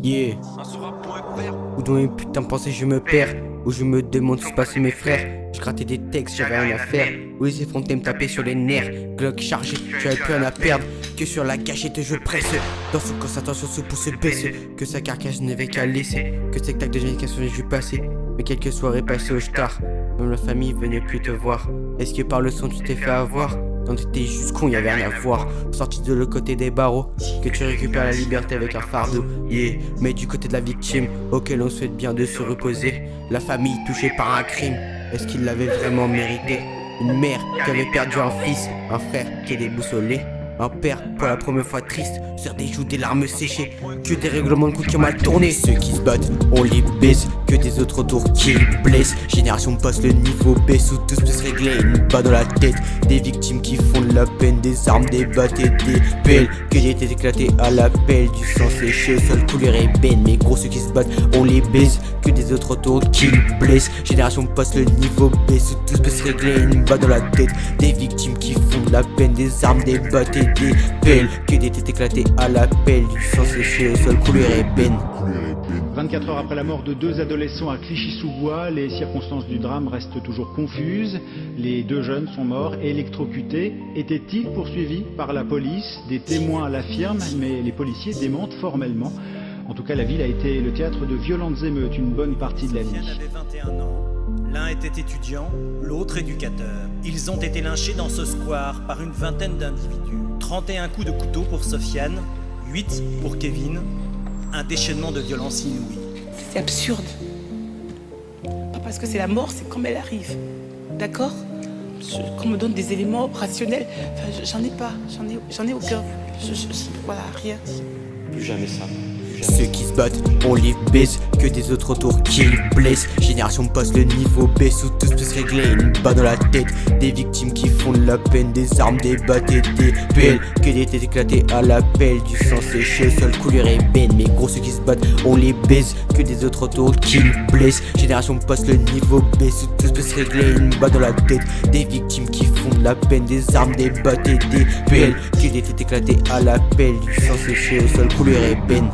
Yeah. Où dans mes putains de pensées je me perds, où je me demande où se passaient mes frères. Je grattais des textes, j'avais rien à faire. Où les effrontés me tapaient sur les nerfs. Glock chargé, j'avais plus rien à perdre. Que sur la cachette je presse. Dans son concentration ce pouce baisse. Que sa carcasse n'avait qu'à laisser. Que ces tacs de génération j'ai passé. Mais quelques soirées passées au star. Même la famille venait plus te voir. Est-ce que par le son tu t'es fait avoir? Non, t'étais juste con, y'avait rien à voir. Sorti de l'autre côté des barreaux, que tu récupères la liberté avec un fardeau. Yeah, mais du côté de la victime, auquel on souhaite bien de se reposer. La famille touchée par un crime, est-ce qu'il l'avait vraiment mérité? Une mère qui avait perdu un fils, un frère qui est déboussolé. Un père pour la première fois triste, sur des joues des larmes séchées. Que des règlements de coups qui ont mal tourné. Ceux qui se battent, on les baisse. Que des autres autour qui blessent. Génération passe, le niveau baisse. Où tous peut se régler, une balle dans la tête. Des victimes qui font de la peine. Des armes, des battes et des pelles. Que des têtes éclatées à la pelle. Du sang séché, seul couleur ébène. Mais gros ceux qui se battent, on les baisse. Que des autres autour qui blessent. Génération passe, le niveau baisse. Où tous peut se régler, une balle dans la tête. Des victimes qui font de la peine. Des armes, des battes et des pelles. Que des têtes éclatées à la pelle. Du sang séché, au sol couleur ébène. 24 heures après la mort de deux adolescents à Clichy-sous-Bois, les circonstances du drame restent toujours confuses. Les deux jeunes sont morts, électrocutés. Étaient-ils poursuivis par la police? Des témoins l'affirment, mais les policiers démentent formellement. En tout cas, la ville a été le théâtre de violentes émeutes une bonne partie de la nuit. Sofiane avait 21 ans. L'un était étudiant, l'autre éducateur. Ils ont été lynchés dans ce square par une vingtaine d'individus. 31 coups de couteau pour Sofiane, 8 pour Kevin. Un déchaînement de violence inouïe. C'est absurde. Pas parce que c'est la mort, c'est comme elle arrive. D'accord? Qu'on me donne des éléments rationnels. Enfin, j'en ai pas. J'en ai aucun. Voilà, rien. Plus jamais ça. Ceux qui se battent, on les baisse. Que des autres autour qui blessent. Génération passe, le niveau baisse. Où tous peut se régler, une balle dans la tête. Des victimes qui font de la peine. Des armes, des battes et des pelles. Que des têtes éclatées à la pelle. Du sang séché, seule couleur ébène. Mais gros ceux qui se battent, on les baisse. Que des autres autour qui blessent. Génération passe, le niveau baisse. Où tous peut se régler, une balle dans la tête. Des victimes qui font de la peine. Des armes, des battes et des pelles. Que des têtes éclatées à la pelle. Du sang séché, au sol couleur ébène.